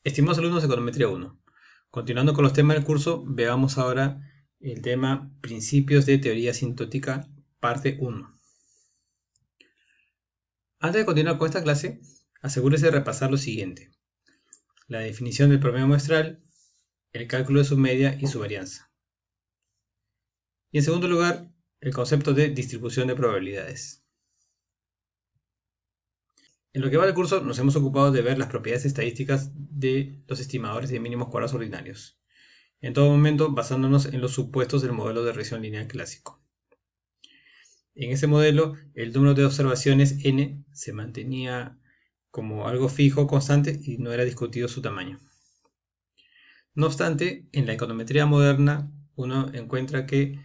Estimados alumnos de Econometría 1, continuando con los temas del curso, veamos ahora el tema Principios de Teoría Asintótica, parte 1. Antes de continuar con esta clase, asegúrese de repasar lo siguiente: la definición del promedio muestral, el cálculo de su media y su varianza. Y en segundo lugar, el concepto de distribución de probabilidades. En lo que va del curso nos hemos ocupado de ver las propiedades estadísticas de los estimadores de mínimos cuadrados ordinarios, en todo momento basándonos en los supuestos del modelo de regresión lineal clásico. En ese modelo, el número de observaciones n se mantenía como algo fijo, constante, y no era discutido su tamaño. No obstante, en la econometría moderna, uno encuentra que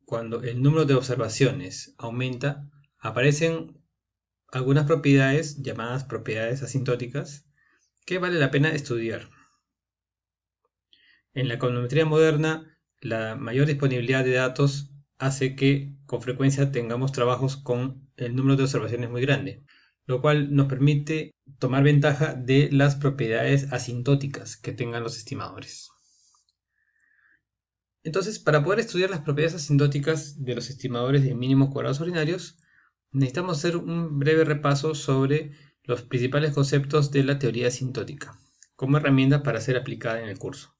cuando el número de observaciones aumenta, aparecen algunas propiedades llamadas propiedades asintóticas que vale la pena estudiar. En la econometría moderna, la mayor disponibilidad de datos hace que con frecuencia tengamos trabajos con el número de observaciones muy grande, lo cual nos permite tomar ventaja de las propiedades asintóticas que tengan los estimadores. Entonces, para poder estudiar las propiedades asintóticas de los estimadores de mínimos cuadrados ordinarios, necesitamos hacer un breve repaso sobre los principales conceptos de la teoría asintótica, como herramienta para ser aplicada en el curso.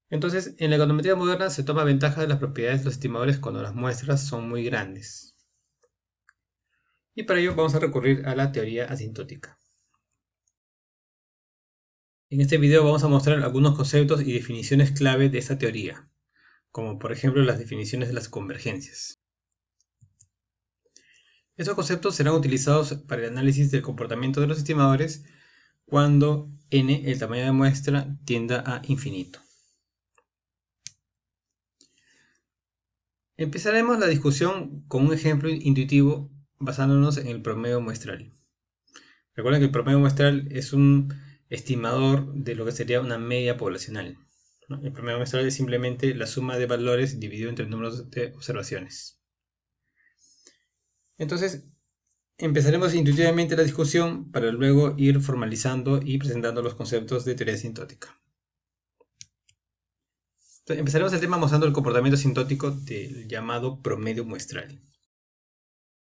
Entonces, en la econometría moderna se toma ventaja de las propiedades de los estimadores cuando las muestras son muy grandes. Y para ello vamos a recurrir a la teoría asintótica. En este video vamos a mostrar algunos conceptos y definiciones clave de esta teoría, como por ejemplo las definiciones de las convergencias. Estos conceptos serán utilizados para el análisis del comportamiento de los estimadores cuando n, el tamaño de muestra, tienda a infinito. Empezaremos la discusión con un ejemplo intuitivo basándonos en el promedio muestral. Recuerden que el promedio muestral es un estimador de lo que sería una media poblacional, ¿no? El promedio muestral es simplemente la suma de valores dividido entre el número de observaciones. Entonces, empezaremos intuitivamente la discusión para luego ir formalizando y presentando los conceptos de teoría asintótica. Entonces, empezaremos el tema mostrando el comportamiento asintótico del llamado promedio muestral.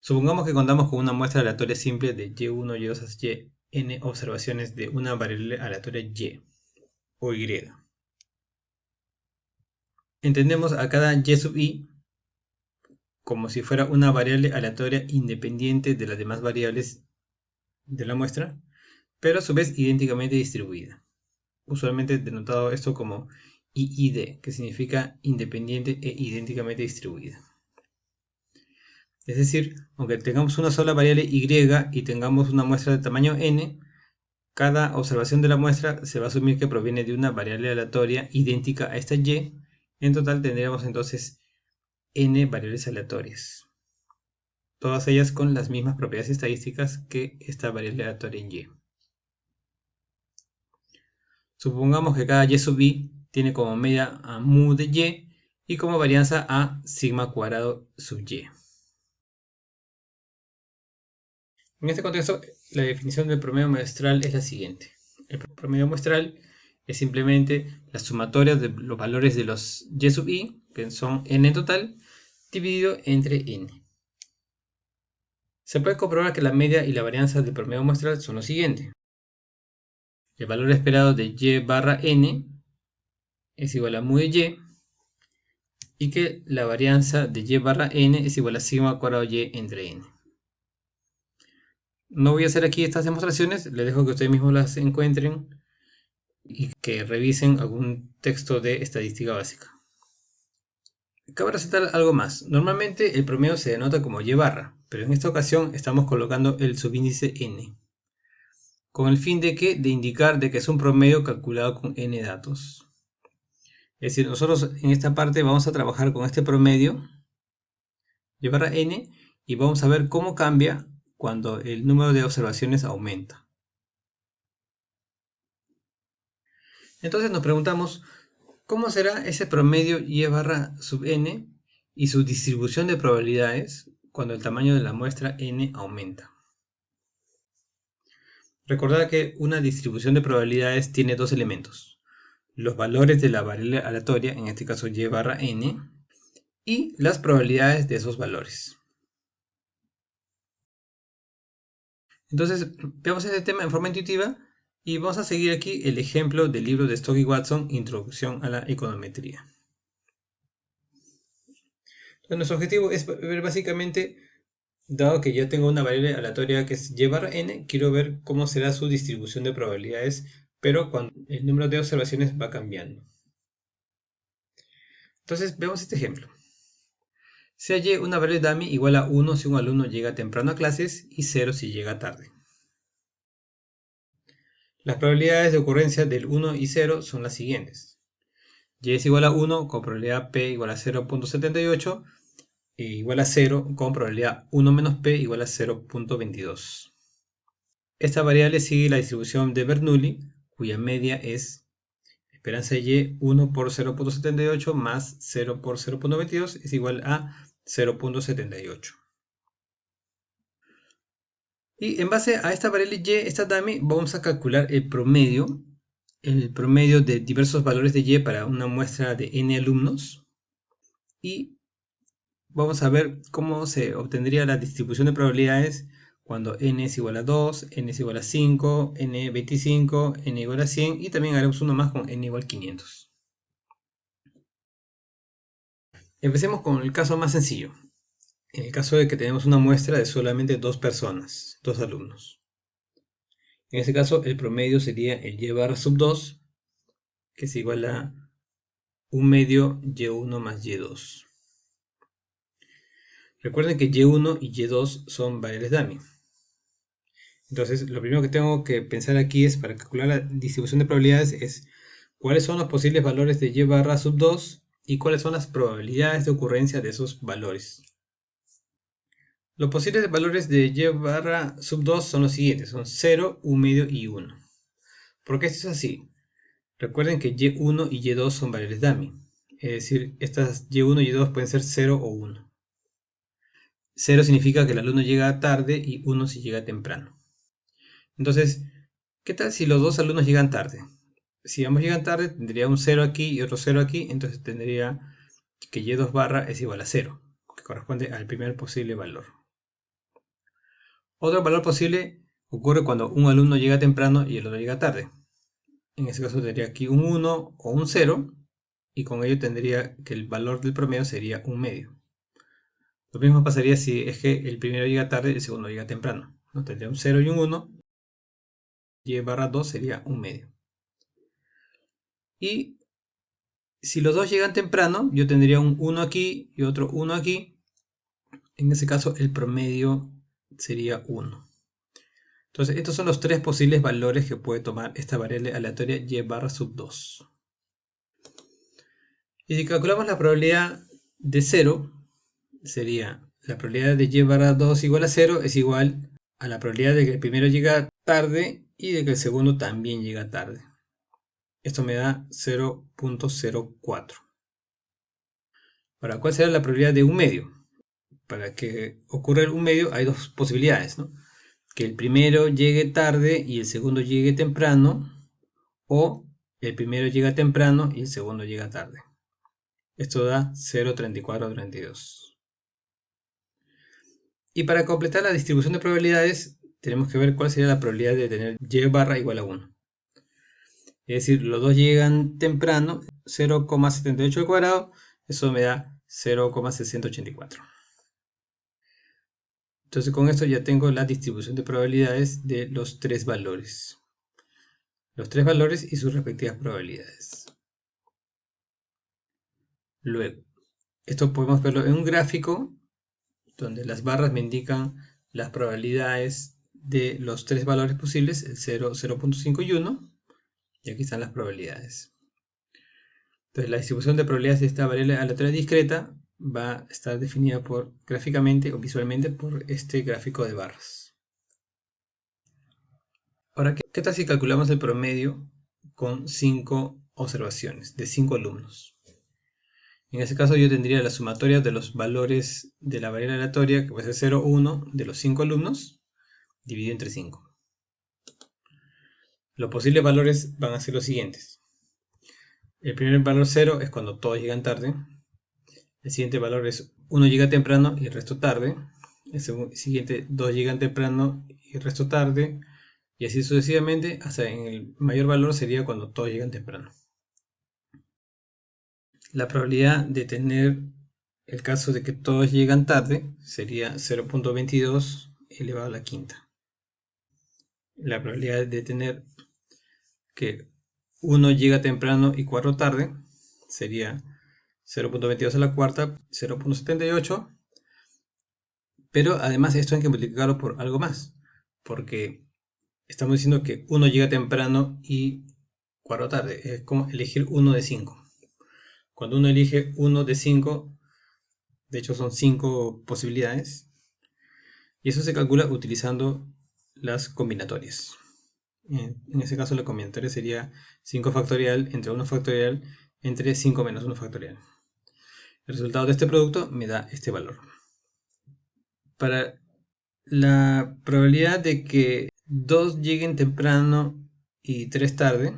Supongamos que contamos con una muestra aleatoria simple de y1, y2, y, n observaciones de una variable aleatoria y o y. Entendemos a cada y sub i como si fuera una variable aleatoria independiente de las demás variables de la muestra, pero a su vez idénticamente distribuida. Usualmente denotado esto como IID, que significa independiente e idénticamente distribuida. Es decir, aunque tengamos una sola variable y y tengamos una muestra de tamaño n, cada observación de la muestra se va a asumir que proviene de una variable aleatoria idéntica a esta y. En total tendríamos entonces n variables aleatorias, todas ellas con las mismas propiedades estadísticas que esta variable aleatoria en y. Supongamos que cada y sub i tiene como media a mu de y como varianza a sigma cuadrado sub y. En este contexto, la definición del promedio muestral es la siguiente. El promedio muestral es simplemente la sumatoria de los valores de los y sub i, que son n en total, dividido entre n. Se puede comprobar que la media y la varianza del promedio muestral son lo siguiente. El valor esperado de y barra n es igual a mu de y que la varianza de y barra n es igual a sigma cuadrado y entre n. No voy a hacer aquí estas demostraciones, les dejo que ustedes mismos las encuentren y que revisen algún texto de estadística básica. Cabe resaltar algo más. Normalmente el promedio se denota como y barra, pero en esta ocasión estamos colocando el subíndice n, con el fin de indicar de que es un promedio calculado con n datos. Es decir, nosotros en esta parte vamos a trabajar con este promedio y barra n y vamos a ver cómo cambia cuando el número de observaciones aumenta. Entonces nos preguntamos, ¿cómo será ese promedio y barra sub n y su distribución de probabilidades cuando el tamaño de la muestra n aumenta? Recordad que una distribución de probabilidades tiene dos elementos: los valores de la variable aleatoria, en este caso y barra n, y las probabilidades de esos valores. Entonces, veamos este tema en forma intuitiva y vamos a seguir aquí el ejemplo del libro de Stock y Watson, Introducción a la Econometría. Entonces, nuestro objetivo es ver básicamente, dado que ya tengo una variable aleatoria que es y barra n, quiero ver cómo será su distribución de probabilidades, pero cuando el número de observaciones va cambiando. Entonces, veamos este ejemplo. Sea y una variable dummy igual a 1 si un alumno llega temprano a clases y 0 si llega tarde. Las probabilidades de ocurrencia del 1 y 0 son las siguientes. Y es igual a 1 con probabilidad p igual a 0.78 e igual a 0 con probabilidad 1 menos p igual a 0.22. Esta variable sigue la distribución de Bernoulli, cuya media es esperanza y 1 por 0.78 más 0 por 0.22 es igual a 0.78. Y en base a esta variable y, esta dummy, vamos a calcular el promedio de diversos valores de y para una muestra de n alumnos. Y vamos a ver cómo se obtendría la distribución de probabilidades cuando n es igual a 2, n es igual a 5, n 25, n igual a 100 y también haremos uno más con n igual a 500. Empecemos con el caso más sencillo. En el caso de que tenemos una muestra de solamente dos personas, dos alumnos. En este caso el promedio sería el y barra sub 2, que es igual a 1 medio y1 más y2. Recuerden que y1 y y2 son variables dummy. Entonces, lo primero que tengo que pensar aquí es, para calcular la distribución de probabilidades, es cuáles son los posibles valores de y barra sub 2 y cuáles son las probabilidades de ocurrencia de esos valores. Los posibles valores de y barra sub 2 son los siguientes, son 0, 1 medio y 1. ¿Por qué esto es así? Recuerden que y1 y y2 son variables dummy, es decir, estas y1 y y2 pueden ser 0 o 1. 0 significa que el alumno llega tarde y 1 si llega temprano. Entonces, ¿qué tal si los dos alumnos llegan tarde? Si ambos llegan tarde, tendría un 0 aquí y otro 0 aquí, entonces tendría que y2 barra es igual a 0, que corresponde al primer posible valor. Otro valor posible ocurre cuando un alumno llega temprano y el otro llega tarde. En ese caso tendría aquí un 1 o un 0, y con ello tendría que el valor del promedio sería un medio. Lo mismo pasaría si es que el primero llega tarde y el segundo llega temprano. ¿No? Tendría un 0 y un 1, y barra 2 sería un medio. Y si los dos llegan temprano, yo tendría un 1 aquí y otro 1 aquí. En ese caso el promedio sería 1. Entonces estos son los tres posibles valores que puede tomar esta variable aleatoria y barra sub 2. Y si calculamos la probabilidad de 0, sería la probabilidad de y barra 2 igual a 0 es igual a la probabilidad de que el primero llega tarde y de que el segundo también llega tarde. Esto me da 0.04. Ahora, ¿cuál será la probabilidad de un medio? Para que ocurra un medio hay dos posibilidades, ¿no? Que el primero llegue tarde y el segundo llegue temprano, o el primero llega temprano y el segundo llega tarde. Esto da 0.3432. Y para completar la distribución de probabilidades, tenemos que ver cuál sería la probabilidad de tener y barra igual a 1. Es decir, los dos llegan temprano, 0,78 al cuadrado, eso me da 0,684. Entonces con esto ya tengo la distribución de probabilidades de los tres valores. Los tres valores y sus respectivas probabilidades. Luego, esto podemos verlo en un gráfico donde las barras me indican las probabilidades de los tres valores posibles, el 0, 0.5 y 1. Y aquí están las probabilidades. Entonces la distribución de probabilidades de esta variable aleatoria discreta va a estar definida gráficamente o visualmente por este gráfico de barras. Ahora, ¿qué tal si calculamos el promedio con 5 observaciones de 5 alumnos? En este caso yo tendría la sumatoria de los valores de la variable aleatoria, que puede ser 0 o 1, de los 5 alumnos, dividido entre 5. Los posibles valores van a ser los siguientes. El primer valor 0 es cuando todos llegan tarde. El siguiente valor es 1 llega temprano y el resto tarde. El siguiente 2 llegan temprano y el resto tarde. Y así sucesivamente, hasta en el mayor valor sería cuando todos llegan temprano. La probabilidad de tener el caso de que todos llegan tarde sería 0.22 elevado a la quinta. La probabilidad de tener que 1 llega temprano y 4 tarde sería 0.22 a la cuarta, 0.78. Pero además esto hay que multiplicarlo por algo más, porque estamos diciendo que 1 llega temprano y 4 tarde. Es como elegir 1 de 5. Cuando uno elige 1 de 5, de hecho son 5 posibilidades, y eso se calcula utilizando las combinatorias. En ese caso la combinatoria sería 5 factorial entre 1 factorial entre 5 menos 1 factorial. El resultado de este producto me da este valor. Para la probabilidad de que 2 lleguen temprano y 3 tarde,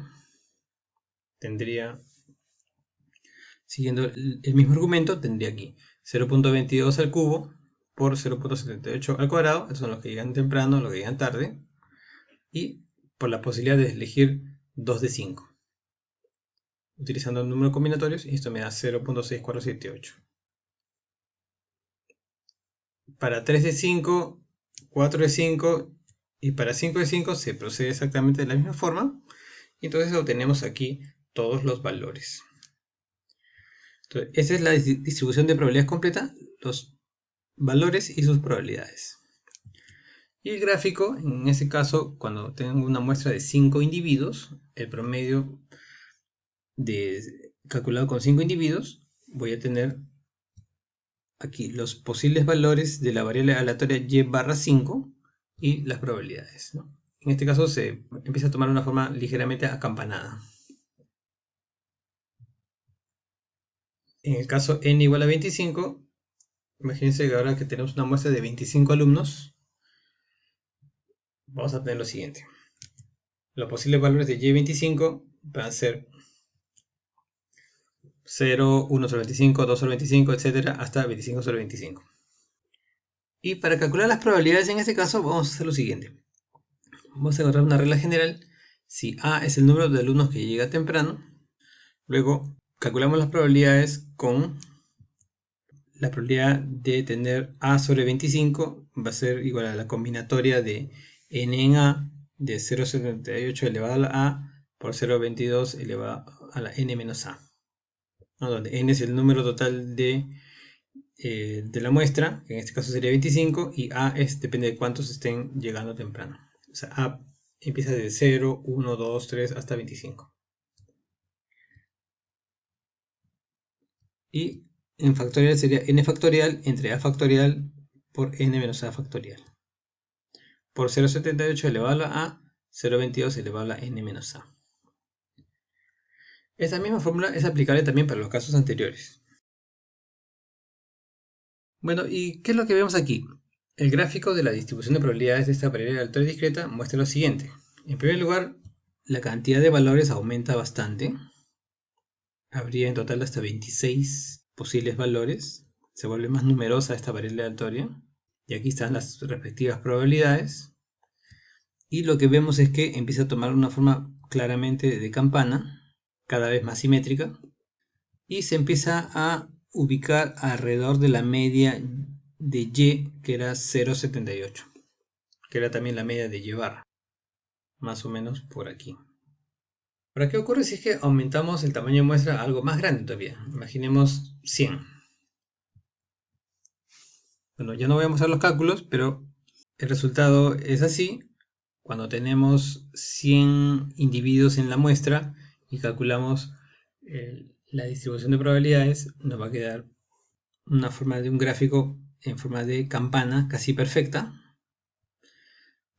tendría, siguiendo el mismo argumento, tendría aquí 0.22 al cubo por 0.78 al cuadrado. Estos son los que llegan temprano, los que llegan tarde. Y por la posibilidad de elegir 2 de 5. Utilizando números combinatorios, esto me da 0.6478. Para 3 de 5, 4 de 5 y para 5 de 5 se procede exactamente de la misma forma. Y entonces obtenemos aquí todos los valores. Entonces, esa es la distribución de probabilidades completa, los valores y sus probabilidades. Y el gráfico, en este caso, cuando tengo una muestra de 5 individuos, el promedio calculado con 5 individuos, voy a tener aquí los posibles valores de la variable aleatoria y barra 5 y las probabilidades, ¿no? En este caso se empieza a tomar una forma ligeramente acampanada. En el caso n igual a 25, imagínense que ahora que tenemos una muestra de 25 alumnos, vamos a tener lo siguiente. Los posibles valores de y25 van a ser 0, 1 sobre 25, 2 sobre 25, etc. hasta 25 sobre 25. Y para calcular las probabilidades en este caso vamos a hacer lo siguiente. Vamos a encontrar una regla general. Si A es el número de alumnos que llega temprano, luego calculamos las probabilidades con la probabilidad de tener A sobre 25 va a ser igual a la combinatoria de n en A de 0,78 elevado a la A por 0,22 elevado a la n menos A, ¿no? Donde n es el número total de la muestra, que en este caso sería 25, y A depende de cuántos estén llegando temprano. O sea, A empieza de 0, 1, 2, 3 hasta 25. Y en factorial sería n factorial entre a factorial por n menos a factorial. Por 0,78 elevado a la a, 0,22 elevado a la n menos a. Esta misma fórmula es aplicable también para los casos anteriores. Bueno, ¿y qué es lo que vemos aquí? El gráfico de la distribución de probabilidades de esta variable aleatoria discreta muestra lo siguiente. En primer lugar, la cantidad de valores aumenta bastante. Habría en total hasta 26 posibles valores. Se vuelve más numerosa esta variable aleatoria. Y aquí están las respectivas probabilidades. Y lo que vemos es que empieza a tomar una forma claramente de campana, cada vez más simétrica. Y se empieza a ubicar alrededor de la media de y, que era 0,78. Que era también la media de y barra. Más o menos por aquí. Ahora, ¿qué ocurre si es que aumentamos el tamaño de muestra a algo más grande todavía? Imaginemos 100. Bueno, ya no voy a mostrar los cálculos, pero el resultado es así. Cuando tenemos 100 individuos en la muestra y calculamos la distribución de probabilidades, nos va a quedar una forma de un gráfico en forma de campana casi perfecta,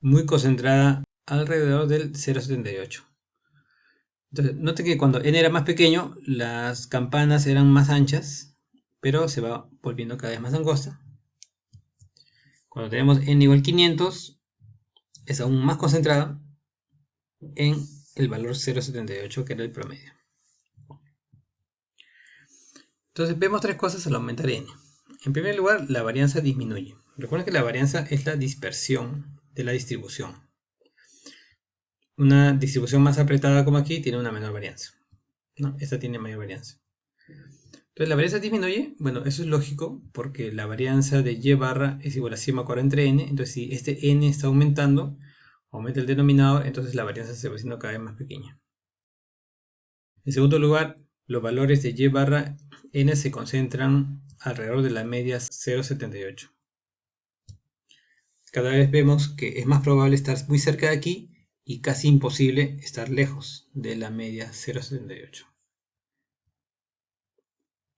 muy concentrada alrededor del 0,78. Entonces, noten que cuando n era más pequeño, las campanas eran más anchas, pero se va volviendo cada vez más angosta. Cuando tenemos n igual a 500, es aún más concentrada, en el valor 0,78 que era el promedio. Entonces vemos tres cosas al aumentar n. En primer lugar, la varianza disminuye. Recuerden que la varianza es la dispersión de la distribución. Una distribución más apretada como aquí tiene una menor varianza, ¿no? Esta tiene mayor varianza. Entonces la varianza disminuye, bueno, eso es lógico porque la varianza de y barra es igual a sigma cuadrado entre n. Entonces si este n está aumentando, aumenta el denominador, entonces la varianza se va haciendo cada vez más pequeña. En segundo lugar, los valores de y barra n se concentran alrededor de la media 0,78. Cada vez vemos que es más probable estar muy cerca de aquí y casi imposible estar lejos de la media 0,78.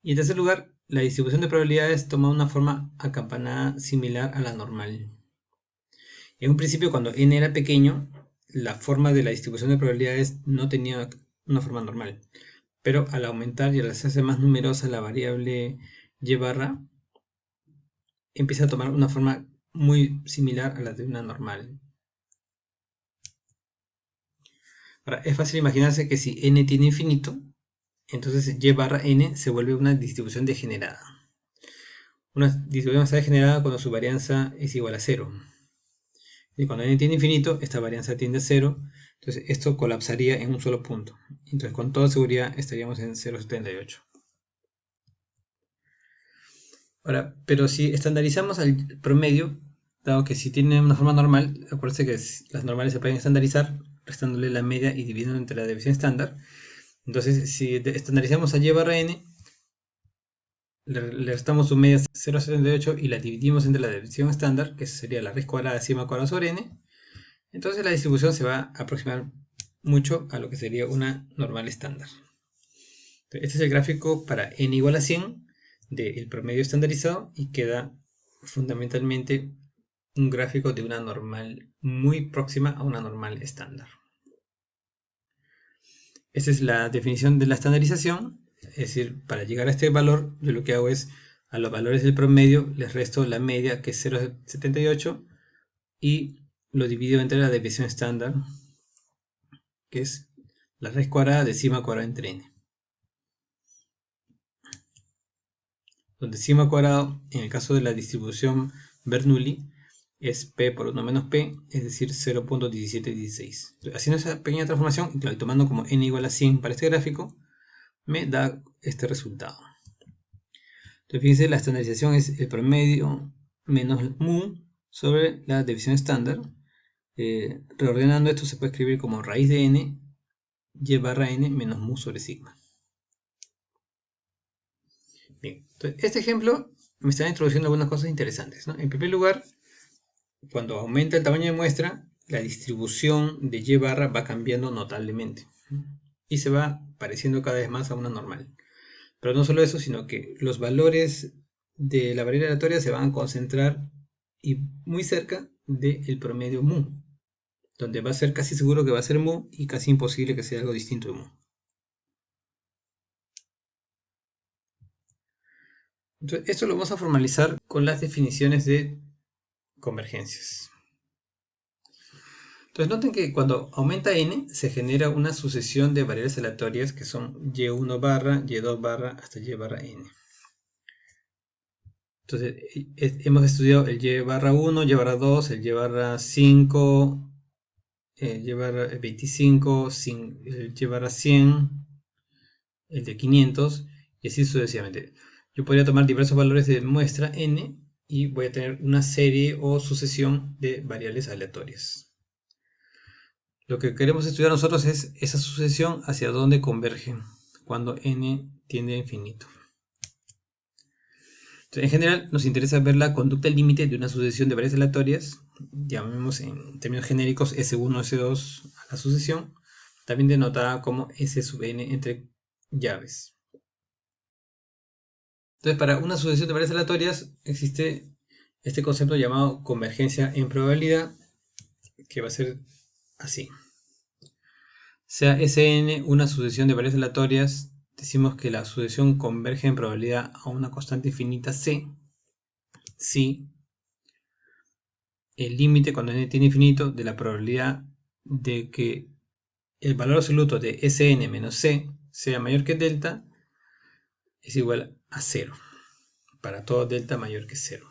Y en tercer lugar, la distribución de probabilidades toma una forma acampanada similar a la normal. En un principio, cuando n era pequeño, la forma de la distribución de probabilidades no tenía una forma normal. Pero al aumentar y al hacerse más numerosa la variable y barra, empieza a tomar una forma muy similar a la de una normal. Ahora, es fácil imaginarse que si n tiene infinito, entonces y barra n se vuelve una distribución degenerada. Una distribución está degenerada cuando su varianza es igual a 0. Y cuando n tiene infinito, esta varianza tiende a 0. Entonces esto colapsaría en un solo punto. Entonces con toda seguridad estaríamos en 0,78. Ahora, pero si estandarizamos al promedio, dado que si tiene una forma normal, acuérdense que las normales se pueden estandarizar restándole la media y dividiendo entre la desviación estándar. Entonces, si estandarizamos a y barra n, le restamos su media 0,78 y la dividimos entre la desviación estándar, que sería la raíz cuadrada de sigma cuadrado sobre n, entonces la distribución se va a aproximar mucho a lo que sería una normal estándar. Este es el gráfico para n igual a 100 del promedio estandarizado y queda fundamentalmente un gráfico de una normal muy próxima a una normal estándar. Esta es la definición de la estandarización, es decir, para llegar a este valor yo lo que hago es a los valores del promedio les resto la media que es 0,78 y lo divido entre la desviación estándar que es la raíz cuadrada de sigma cuadrado entre n. Donde sigma cuadrado, en el caso de la distribución Bernoulli, es p por 1 menos p, es decir, 0.1716. Haciendo esa pequeña transformación, y claro, tomando como n igual a 100 para este gráfico, me da este resultado. Entonces, fíjense, la estandarización es el promedio menos mu sobre la desviación estándar. Reordenando esto se puede escribir como raíz de n y barra n menos mu sobre sigma. Bien, entonces este ejemplo me está introduciendo algunas cosas interesantes, ¿no? En primer lugar, cuando aumenta el tamaño de muestra, la distribución de y barra va cambiando notablemente y se va pareciendo cada vez más a una normal. Pero no solo eso, sino que los valores de la variable aleatoria se van a concentrar y muy cerca del promedio mu, donde va a ser casi seguro que va a ser mu y casi imposible que sea algo distinto de mu. Entonces, esto lo vamos a formalizar con las definiciones de convergencias. Entonces noten que cuando aumenta n se genera una sucesión de variables aleatorias que son y1 barra, y2 barra hasta y barra n. Entonces hemos estudiado el y barra 1, y barra 2, el y barra 5, y barra 25, el y barra 100, el de 500 y así sucesivamente. Yo podría tomar diversos valores de muestra n y voy a tener una serie o sucesión de variables aleatorias. Lo que queremos estudiar nosotros es esa sucesión hacia dónde converge cuando n tiende a infinito. Entonces, en general nos interesa ver la conducta límite de una sucesión de variables aleatorias, llamemos en términos genéricos S1, S2 a la sucesión, también denotada como S sub n entre llaves. Entonces, para una sucesión de variables aleatorias existe este concepto llamado convergencia en probabilidad, que va a ser así. Sea Sn una sucesión de variables aleatorias, decimos que la sucesión converge en probabilidad a una constante infinita c, si el límite cuando n tiene infinito de la probabilidad de que el valor absoluto de Sn menos C sea mayor que delta, es igual a 0. Para todo delta mayor que 0.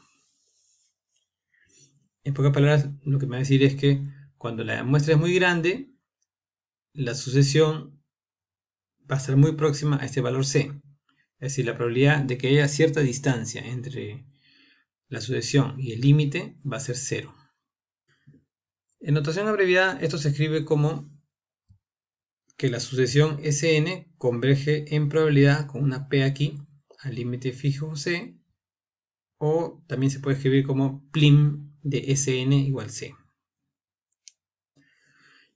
En pocas palabras, lo que me va a decir es que cuando la muestra es muy grande, la sucesión va a estar muy próxima a este valor C. Es decir, la probabilidad de que haya cierta distancia entre la sucesión y el límite va a ser 0. En notación abreviada, esto se escribe como que la sucesión Sn converge en probabilidad con una P aquí al límite fijo C, o también se puede escribir como plim de Sn igual C.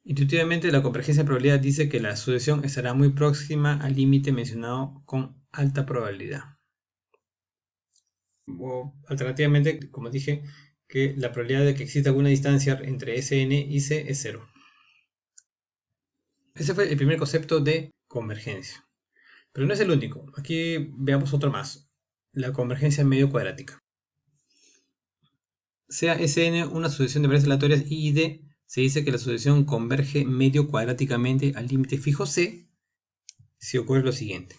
Intuitivamente, la convergencia de probabilidad dice que la sucesión estará muy próxima al límite mencionado con alta probabilidad. O alternativamente, como dije, que la probabilidad de que exista alguna distancia entre Sn y C es 0. Ese fue el primer concepto de convergencia. Pero no es el único. Aquí veamos otro más. La convergencia medio cuadrática. Sea Sn una sucesión de variables aleatorias I y D, se dice que la sucesión converge medio cuadráticamente al límite fijo C si ocurre lo siguiente.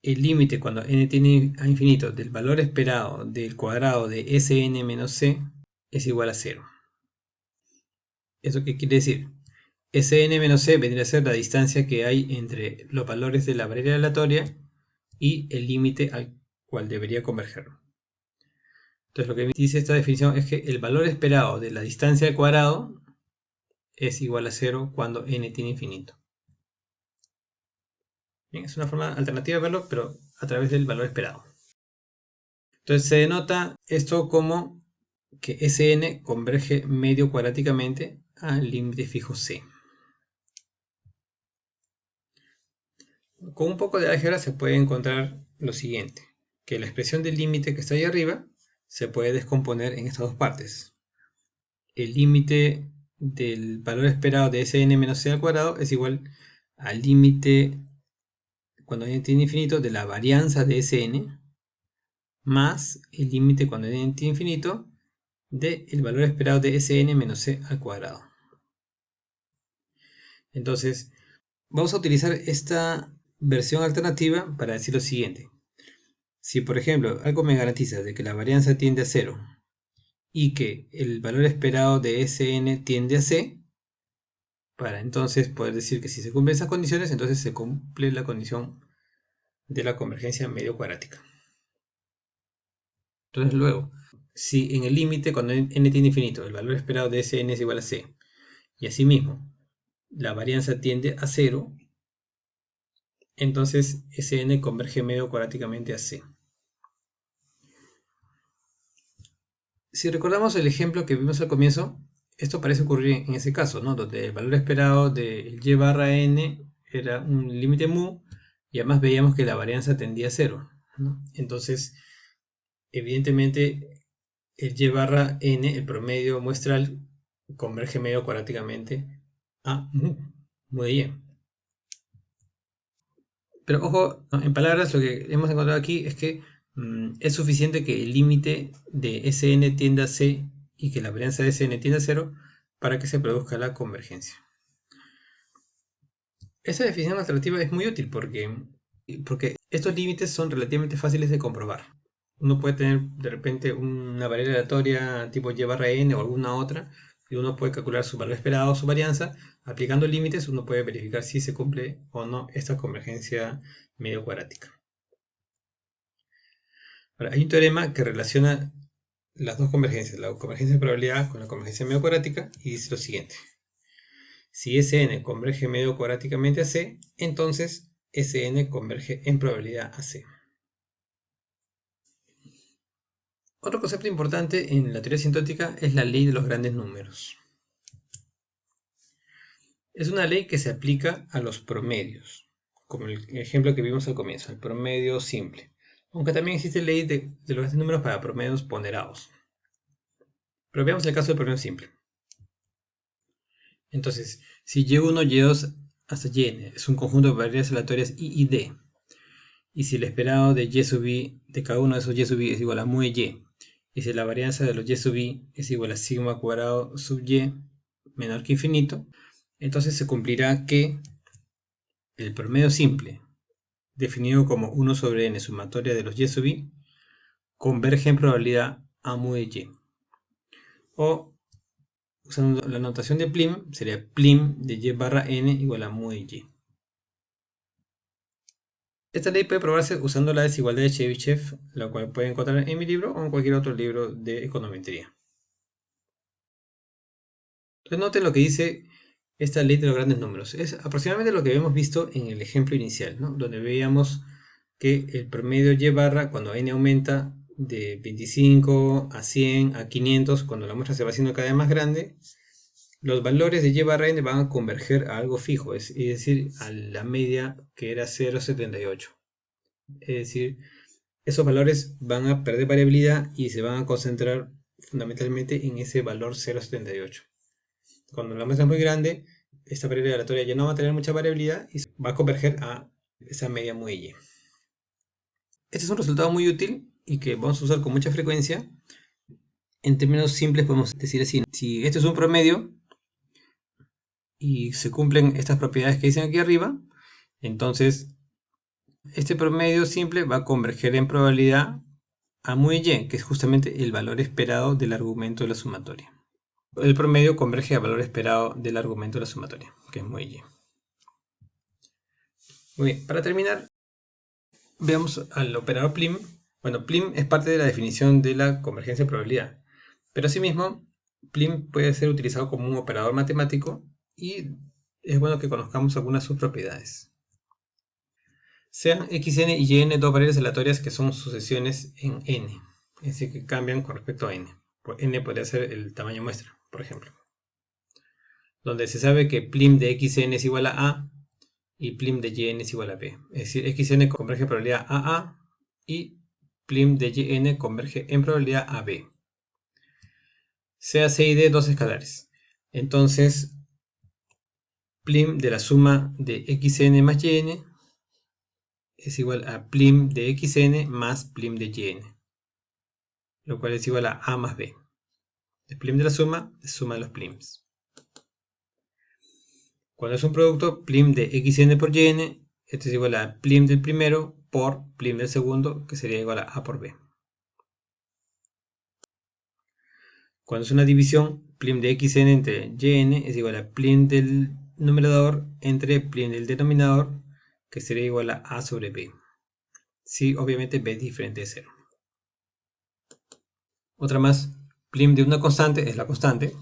El límite cuando n tiende a infinito del valor esperado del cuadrado de Sn menos C es igual a 0. ¿Eso qué quiere decir? Sn menos C vendría a ser la distancia que hay entre los valores de la variable aleatoria y el límite al cual debería converger. Entonces lo que dice esta definición es que el valor esperado de la distancia al cuadrado es igual a 0 cuando n tiene infinito. Bien, es una forma alternativa de verlo, pero a través del valor esperado. Entonces se denota esto como que Sn converge medio cuadráticamente al límite fijo C. Con un poco de álgebra se puede encontrar lo siguiente, que la expresión del límite que está ahí arriba se puede descomponer en estas dos partes. El límite del valor esperado de Sn menos C al cuadrado es igual al límite cuando n tiene infinito de la varianza de Sn más el límite cuando n tiene infinito del valor esperado de Sn menos C al cuadrado. Entonces, vamos a utilizar esta versión alternativa para decir lo siguiente. Si, por ejemplo, algo me garantiza de que la varianza tiende a 0 y que el valor esperado de Sn tiende a C, para entonces poder decir que si se cumplen esas condiciones, entonces se cumple la condición de la convergencia medio cuadrática. Entonces luego, si en el límite cuando n tiene infinito, el valor esperado de Sn es igual a C, y asimismo la varianza tiende a 0, entonces Sn converge medio cuadráticamente a C. Si recordamos el ejemplo que vimos al comienzo, esto parece ocurrir en ese caso, ¿no? Donde el valor esperado del y barra n era un límite mu, y además veíamos que la varianza tendía a 0, ¿no? Entonces, evidentemente, el y barra n, el promedio muestral, converge medio cuadráticamente a mu de y. Pero ojo, en palabras, lo que hemos encontrado aquí es que es suficiente que el límite de Sn tienda a C y que la varianza de Sn tienda a 0 para que se produzca la convergencia. Esta definición alternativa es muy útil porque estos límites son relativamente fáciles de comprobar. Uno puede tener de repente una variable aleatoria tipo y barra n o alguna otra, y uno puede calcular su valor esperado o su varianza. Aplicando límites uno puede verificar si se cumple o no esta convergencia medio cuadrática. Ahora, hay un teorema que relaciona las dos convergencias, la convergencia de probabilidad con la convergencia medio cuadrática, y dice lo siguiente. Si Sn converge medio cuadráticamente a C, entonces Sn converge en probabilidad a C. Otro concepto importante en la teoría asintótica es la ley de los grandes números. Es una ley que se aplica a los promedios, como el ejemplo que vimos al comienzo, el promedio simple. Aunque también existe ley de los grandes números para promedios ponderados. Pero veamos el caso del promedio simple. Entonces, si y1, y2 hasta yn es un conjunto de variables aleatorias i y d, y si el esperado de y sub i de cada uno de esos y sub i es igual a mu de y si la varianza de los y sub i es igual a sigma cuadrado sub y menor que infinito, entonces se cumplirá que el promedio simple, definido como 1 sobre n sumatoria de los y sub i, converge en probabilidad a mu de y. O, usando la notación de Plim, sería Plim de y barra n igual a mu de y. Esta ley puede probarse usando la desigualdad de Chebyshev, la cual pueden encontrar en mi libro o en cualquier otro libro de econometría. Entonces noten lo que dice esta ley de los grandes números. Es aproximadamente lo que habíamos visto en el ejemplo inicial, ¿no? Donde veíamos que el promedio y barra, cuando n aumenta de 25 a 100 a 500, cuando la muestra se va haciendo cada vez más grande, los valores de y barra n van a converger a algo fijo, es decir, a la media que era 0,78. Es decir, esos valores van a perder variabilidad y se van a concentrar fundamentalmente en ese valor 0,78. Cuando la muestra es muy grande, esta variable aleatoria ya no va a tener mucha variabilidad y va a converger a esa media mu de y. Este es un resultado muy útil y que vamos a usar con mucha frecuencia. En términos simples podemos decir así: si este es un promedio y se cumplen estas propiedades que dicen aquí arriba, entonces este promedio simple va a converger en probabilidad a mu de y, que es justamente el valor esperado del argumento de la sumatoria. El promedio converge al valor esperado del argumento de la sumatoria, que es mu de y. Muy bien, para terminar, veamos al operador Plim. Bueno, Plim es parte de la definición de la convergencia de probabilidad, pero asimismo Plim puede ser utilizado como un operador matemático y es bueno que conozcamos algunas de sus propiedades. Sean xn y yn dos variables aleatorias que son sucesiones en n, es decir, que cambian con respecto a n. N podría ser el tamaño muestra, por ejemplo. Donde se sabe que Plim de xn es igual a y Plim de yn es igual a b. Es decir, xn converge en probabilidad a y Plim de yn converge en probabilidad a b. Sea c y d dos escalares. Entonces, Plim de la suma de xn más yn es igual a Plim de xn más Plim de yn, lo cual es igual a más b. El Plim de la suma es suma de los Plims. Cuando es un producto, Plim de xn por yn, esto es igual a Plim del primero por Plim del segundo, que sería igual a por b. Cuando es una división, Plim de xn entre yn es igual a Plim del numerador entre Plim del denominador, que sería igual a sobre b. Si obviamente b es diferente de 0. Otra más, Plim de una constante es la constante.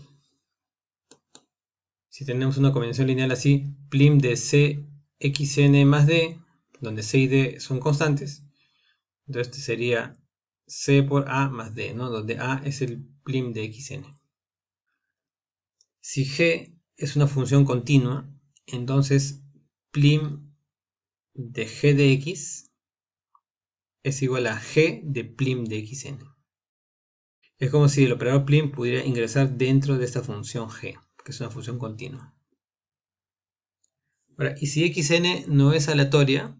Si tenemos una combinación lineal así, Plim de c xn más d, donde c y d son constantes, entonces este sería c por a más d, ¿no? Donde a es el Plim de xn. Si g es una función continua, entonces Plim de g de x es igual a g de Plim de xn. Es como si el operador Plim pudiera ingresar dentro de esta función g, que es una función continua. Ahora, y si xn no es aleatoria,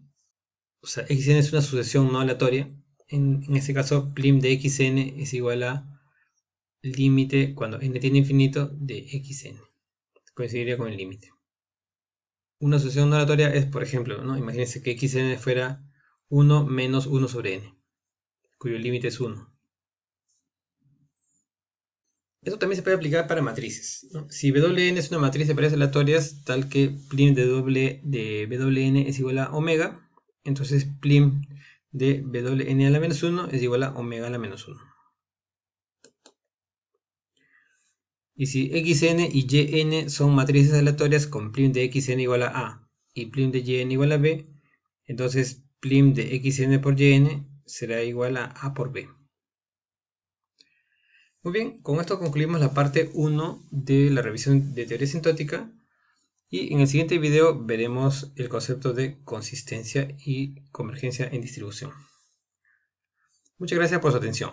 o sea, xn es una sucesión no aleatoria, en este caso Plim de xn es igual a límite cuando n tiene infinito de xn. Coincidiría con el límite. Una sucesión no aleatoria es, por ejemplo, ¿no? Imagínense que xn fuera 1 menos 1 sobre n, cuyo límite es 1. Eso también se puede aplicar para matrices, ¿no? Si Wn es una matriz de variables aleatorias, tal que Plim de Wn es igual a omega, entonces Plim de Wn a la menos 1 es igual a omega a la menos 1. Y si xn y yn son matrices aleatorias con Plim de xn igual a y Plim de yn igual a b, entonces Plim de xn por yn será igual a por b. Muy bien, con esto concluimos la parte 1 de la revisión de teoría asintótica y en el siguiente video veremos el concepto de consistencia y convergencia en distribución. Muchas gracias por su atención.